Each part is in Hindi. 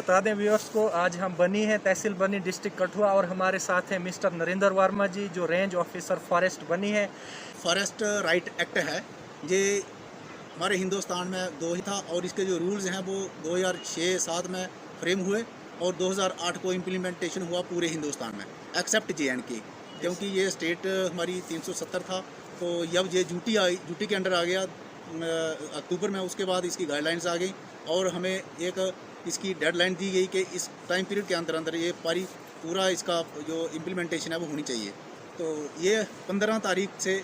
बता दें व्यूअर्स को, आज हम बनी है, तहसील बनी, डिस्ट्रिक्ट कठुआ, और हमारे साथ हैं मिस्टर नरेंद्र वर्मा जी, जो रेंज ऑफिसर फॉरेस्ट बनी है। फॉरेस्ट राइट एक्ट है, ये हमारे हिंदुस्तान में दो ही था और इसके जो रूल्स हैं वो 2006-7 में फ्रेम हुए और 2008 को इम्प्लीमेंटेशन हुआ पूरे हिंदुस्तान में, एक्सेप्ट JNK, क्योंकि ये स्टेट हमारी 370 था। तो जब ये ड्यूटी के अंडर आ गया अक्टूबर में, उसके बाद इसकी गाइडलाइंस आ गई और हमें एक इसकी डेडलाइन दी गई कि इस टाइम पीरियड के अंदर ये पूरा इसका जो इम्प्लीमेंटेशन है वो होनी चाहिए। तो ये 15 तारीख से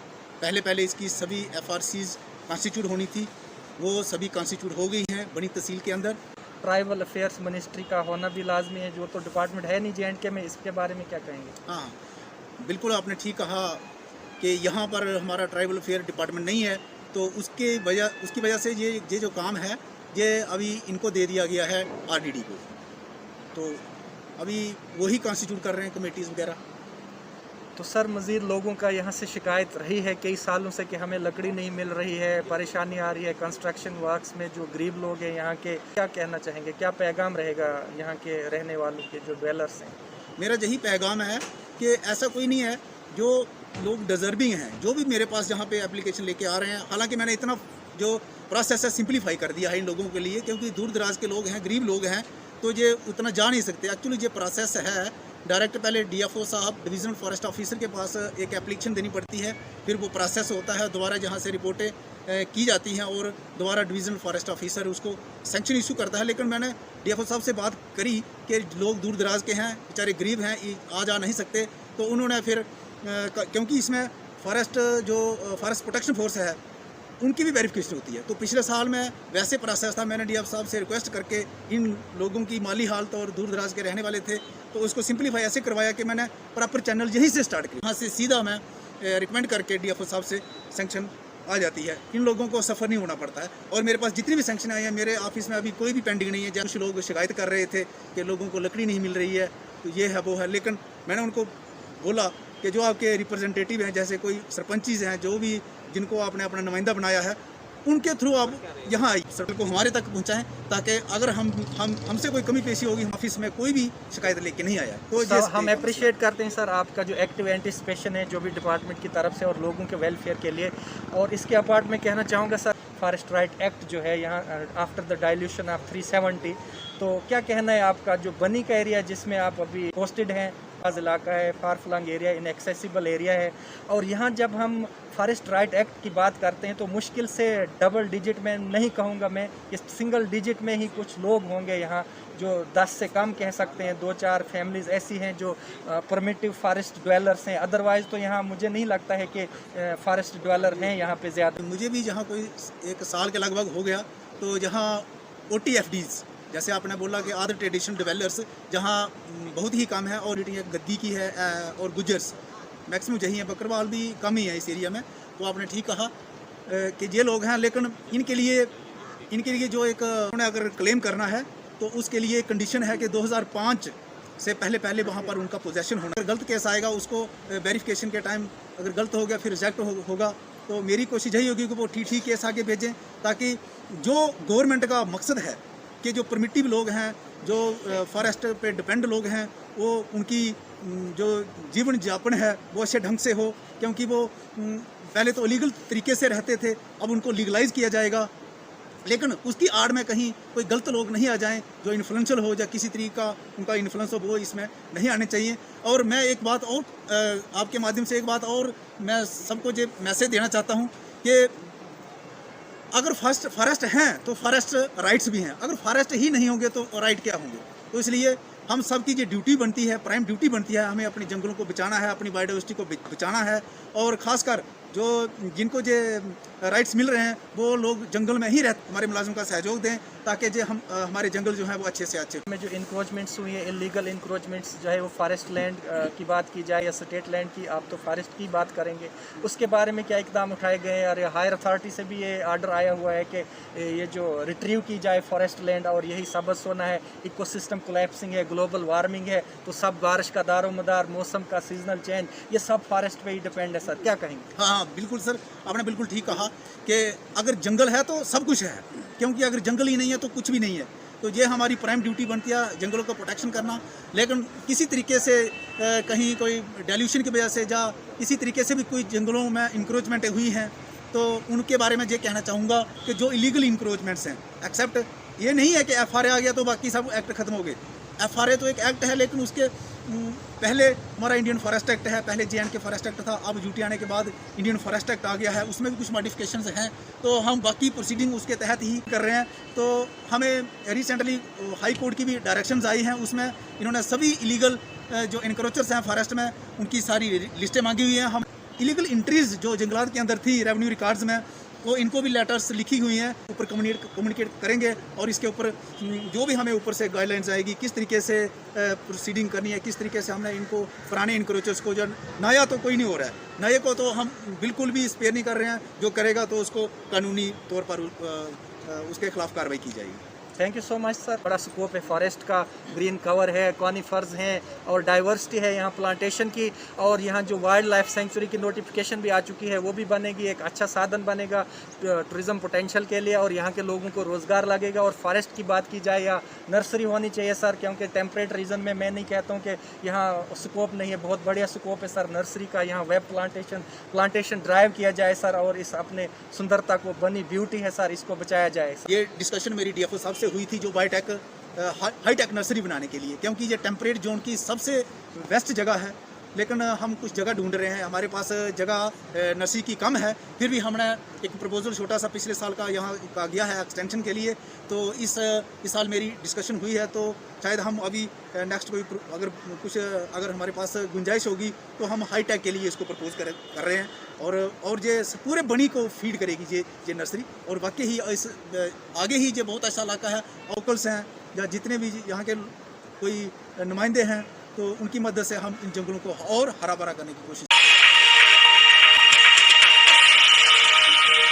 पहले इसकी सभी FRCs कॉन्स्टिट्यूट होनी थी, वो सभी कॉन्स्टिट्यूट हो गई हैं बनी तहसील के अंदर। ट्राइबल अफेयर्स मिनिस्ट्री का होना भी लाजमी है, जो तो डिपार्टमेंट है नहीं JNK में, इसके बारे में क्या कहेंगे? हाँ, बिल्कुल आपने ठीक कहा कि यहाँ पर हमारा ट्राइबल अफेयर डिपार्टमेंट नहीं है, तो उसकी वजह से ये जो काम है ये अभी इनको दे दिया गया है RDD को। तो अभी वही कॉन्स्टिट्यूट कर रहे हैं कमेटीज़ वगैरह। तो सर, मज़ीद लोगों का यहाँ से शिकायत रही है कई सालों से कि हमें लकड़ी नहीं मिल रही है, परेशानी आ रही है कंस्ट्रक्शन वर्क्स में। जो गरीब लोग हैं यहाँ के, क्या कहना चाहेंगे, क्या पैगाम रहेगा यहाँ के रहने वालों के, जो ड्वेलर्स हैं? मेरा यही पैगाम है कि ऐसा कोई नहीं है, जो लोग डिज़र्विंग हैं, जो भी मेरे पास यहाँ पे एप्लीकेशन लेके आ रहे हैं, हालांकि मैंने इतना जो प्रोसेस है सिंप्लीफाई कर दिया है इन लोगों के लिए, क्योंकि दूर दराज के लोग हैं, गरीब लोग हैं, तो ये उतना जा नहीं सकते। एक्चुअली ये प्रोसेस है, डायरेक्ट पहले DFO साहब, डिविजनल फॉरेस्ट ऑफिसर के पास एक एप्लीकेशन देनी पड़ती है, फिर वो प्रोसेस होता है, दोबारा जहाँ से रिपोर्टें की जाती हैं और दोबारा डिविजनल फॉरेस्ट ऑफिसर उसको सेंक्शन इशू करता है। लेकिन मैंने DFO साहब से बात करी कि लोग दूर दराज के हैं, बेचारे गरीब हैं, आ जा नहीं सकते, तो उन्होंने फिर क्योंकि इसमें फॉरेस्ट प्रोटेक्शन फोर्स है, उनकी भी वेरिफिकेशन होती है। तो पिछले साल में वैसे प्रोसेस था, मैंने DF साहब से रिक्वेस्ट करके इन लोगों की माली हालत और दूर दराज के रहने वाले थे, तो उसको सिंप्लीफाई ऐसे करवाया कि मैंने प्रॉपर चैनल यहीं से स्टार्ट किया, वहाँ से सीधा मैं रिकमेंड करके DFO साहब से सेंक्शन आ जाती है। इन लोगों को सफ़र नहीं होना पड़ता है। और मेरे पास जितनी भी सेंक्शन आई है, मेरे ऑफिस में अभी कोई भी पेंडिंग नहीं है। जब कुछ लोग शिकायत कर रहे थे कि लोगों को लकड़ी नहीं मिल रही है, तो ये है वो है, लेकिन मैंने उनको बोला कि जो आपके रिप्रेजेंटेटिव हैं, जैसे कोई सरपंचीज हैं, जो भी जिनको आपने अपना नुमाइंदा बनाया है, उनके थ्रू आप यहाँ आई सर को हमारे तक पहुँचाएं, ताकि अगर हमसे कोई कमी पेशी होगी, ऑफिस में कोई भी शिकायत लेके नहीं आया। तो हम अप्रिशिएट करते हैं सर आपका जो एक्टिव एंटिसिपेशन है, जो भी डिपार्टमेंट की तरफ से और लोगों के वेलफेयर के लिए। और इसके अपार्ट में कहना चाहूँगा सर, फॉरेस्ट राइट एक्ट जो है यहाँ आफ्टर द डाइल्यूशन ऑफ 370, तो क्या कहना है आपका, जो बनी का एरिया जिसमें आप अभी पोस्टेड हैं, खास इलाका है, far flung area, inaccessible area है, और यहाँ जब हम फॉरेस्ट राइट एक्ट की बात करते हैं तो मुश्किल से डबल डिजिट में नहीं कहूँगा मैं, इस सिंगल डिजिट में ही कुछ लोग होंगे यहाँ जो 10 से कम कह सकते हैं। 2-4 फैमिलीज़ ऐसी हैं जो परमिटिव फॉरेस्ट ड्वेलर्स हैं, अदरवाइज़ तो यहाँ मुझे नहीं लगता है कि फॉरेस्ट ड्वेलर हैं यहाँ पे ज़्यादा। मुझे भी जहाँ कोई 1 साल के लगभग हो गया, तो जहाँ OTFDs, जैसे आपने बोला कि अदर ट्रेडिशनल डेवलपर्स, जहाँ बहुत ही कम है, और गद्दी की है और गुजर्स मैक्सिमम यही है, बकरवाल भी कम ही है इस एरिया में। तो आपने ठीक कहा कि ये लोग हैं, लेकिन इनके लिए जो एक उन्हें अगर क्लेम करना है तो उसके लिए एक कंडीशन है कि 2005 से पहले वहाँ पर उनका पोजेसन होना। अगर गलत केस आएगा, उसको वेरिफिकेशन के टाइम अगर गलत हो गया, फिर रिजेक्ट होगा। तो मेरी कोशिश यही होगी कि वो ठीक केस आगे भेजें, ताकि जो गवर्नमेंट का मकसद है कि जो परमिटिव लोग हैं, जो फॉरेस्ट पे डिपेंड लोग हैं, वो उनकी जो जीवन यापन है वो अच्छे ढंग से हो, क्योंकि वो पहले तो इलीगल तरीके से रहते थे, अब उनको लीगलाइज किया जाएगा, लेकिन उसकी आड़ में कहीं कोई गलत लोग नहीं आ जाएं, जो इन्फ्लुएंशियल हो या किसी तरीके का उनका इन्फ्लुएंस हो, वो इसमें नहीं आने चाहिए। और मैं एक बात और आपके माध्यम से एक बात और मैं सबको ये मैसेज देना चाहता हूँ कि अगर फॉरेस्ट हैं तो फॉरेस्ट राइट्स भी हैं, अगर फॉरेस्ट ही नहीं होंगे तो राइट क्या होंगे? तो इसलिए हम सब की जो ड्यूटी बनती है, प्राइम ड्यूटी बनती है, हमें अपने जंगलों को बचाना है, अपनी बायोडाइवर्सिटी को बचाना है, और ख़ासकर जो जिनको जो राइट्स मिल रहे हैं वो लोग जंगल में ही हमारे मुलाजिम का सहयोग दें, ताकि जो हमारे जंगल जो हैं वो अच्छे से अच्छे। में जो इंक्रोचमेंट्स हुई है, इलीगल इंक्रोचमेंट्स, चाहे वो फॉरेस्ट लैंड की बात की जाए या स्टेट लैंड की, आप तो फॉरेस्ट की बात करेंगे, उसके बारे में क्या इकदाम उठाए गए हैं? और हायर अथॉरिटी से भी ये आर्डर आया हुआ है कि ये जो रिट्रीव की जाए फॉरेस्ट लैंड, और यही सबक होना है, इकोसिस्टम कोलैप्सिंग है, ग्लोबल वार्मिंग है, तो सब बारिश का दारोमदार, मौसम का सीजनल चेंज, ये सब फॉरेस्ट पे ही डिपेंड है सर, क्या कहेंगे? हाँ, बिल्कुल सर, आपने बिल्कुल ठीक कहा कि अगर जंगल है तो सब कुछ है, क्योंकि अगर जंगल ही नहीं है तो कुछ भी नहीं है। तो ये हमारी प्राइम ड्यूटी बनती है जंगलों का प्रोटेक्शन करना। लेकिन किसी तरीके से कहीं कोई डाइल्यूशन की वजह से या किसी तरीके से भी कोई जंगलों में इंक्रोचमेंट हुई हैं तो उनके बारे में ये कहना चाहूँगा कि जो इलीगल इंक्रोचमेंट्स हैं, एक्सेप्ट ये नहीं है कि FRA आ गया तो बाकी सब एक्ट खत्म हो गए। FRA तो एक एक्ट है, लेकिन उसके पहले हमारा इंडियन फॉरेस्ट एक्ट है, पहले JNK फॉरेस्ट एक्ट था, अब यूटी आने के बाद इंडियन फॉरेस्ट एक्ट आ गया है, उसमें भी कुछ मॉडिफिकेशंस हैं। तो हम बाकी प्रोसीडिंग उसके तहत ही कर रहे हैं। तो हमें रिसेंटली हाई कोर्ट की भी डायरेक्शंस आई हैं, उसमें इन्होंने सभी इलीगल जो इंक्रोचर्स हैं फॉरेस्ट में उनकी सारी लिस्टें मांगी हुई हैं। हम इलीगल एंट्रीज जो जंगलात के अंदर थी रेवेन्यू रिकॉर्ड्स में, तो इनको भी लेटर्स लिखी हुई हैं, ऊपर कम्युनिकेट करेंगे और इसके ऊपर जो भी हमें ऊपर से गाइडलाइंस आएगी किस तरीके से प्रोसीडिंग करनी है, किस तरीके से हमने इनको पुराने इंक्रोचर्स को, जो नया तो कोई नहीं हो रहा है, नए को तो हम बिल्कुल भी स्पेयर नहीं कर रहे हैं, जो करेगा तो उसको कानूनी तौर पर उसके खिलाफ कार्रवाई की जाएगी। Thank you so much sir. बड़ा स्कोप है फॉरेस्ट का, ग्रीन कवर है, कॉनिफर्स हैं और डाइवर्सिटी है यहाँ प्लांटेशन की, और यहाँ जो वाइल्ड लाइफ सेंचुरी की नोटिफिकेशन भी आ चुकी है वो भी बनेगी, एक अच्छा साधन बनेगा टूरिज़्म पोटेंशियल के लिए और यहाँ के लोगों को रोज़गार लगेगा। और फॉरेस्ट की बात की जाए या नर्सरी होनी चाहिए सर, क्योंकि टेम्परेट रीजन में मैं नहीं कहता हूँ कि यहाँ स्कोप नहीं है, बहुत बढ़िया स्कोप है सर नर्सरी का। यहाँ वेब प्लांटेशन ड्राइव किया जाए सर और इस अपने सुंदरता को, बनी ब्यूटी है सर, इसको बचाया जाए। ये डिस्कशन मेरी DFO साहब से हुई थी जो बायोटेक हाईटेक नर्सरी बनाने के लिए, क्योंकि ये टेम्परेट जोन की सबसे बेस्ट जगह है, लेकिन हम कुछ जगह ढूंढ रहे हैं, हमारे पास जगह नर्सरी की कम है। फिर भी हमने एक प्रपोजल छोटा सा पिछले साल का यहाँ का गया है एक्सटेंशन के लिए, तो इस साल मेरी डिस्कशन हुई है, तो शायद हम अभी नेक्स्ट कोई अगर हमारे पास गुंजाइश होगी तो हम हाईटेक के लिए इसको प्रपोज कर रहे हैं और ये पूरे बनी को फीड करेगी ये नर्सरी। और वाकई ही इस आगे ही ये बहुत अच्छा इलाका है, ओकल्स हैं या जितने भी यहाँ के कोई नुमाइंदे हैं, तो उनकी मदद से हम इन जंगलों को और हरा भरा करने की कोशिश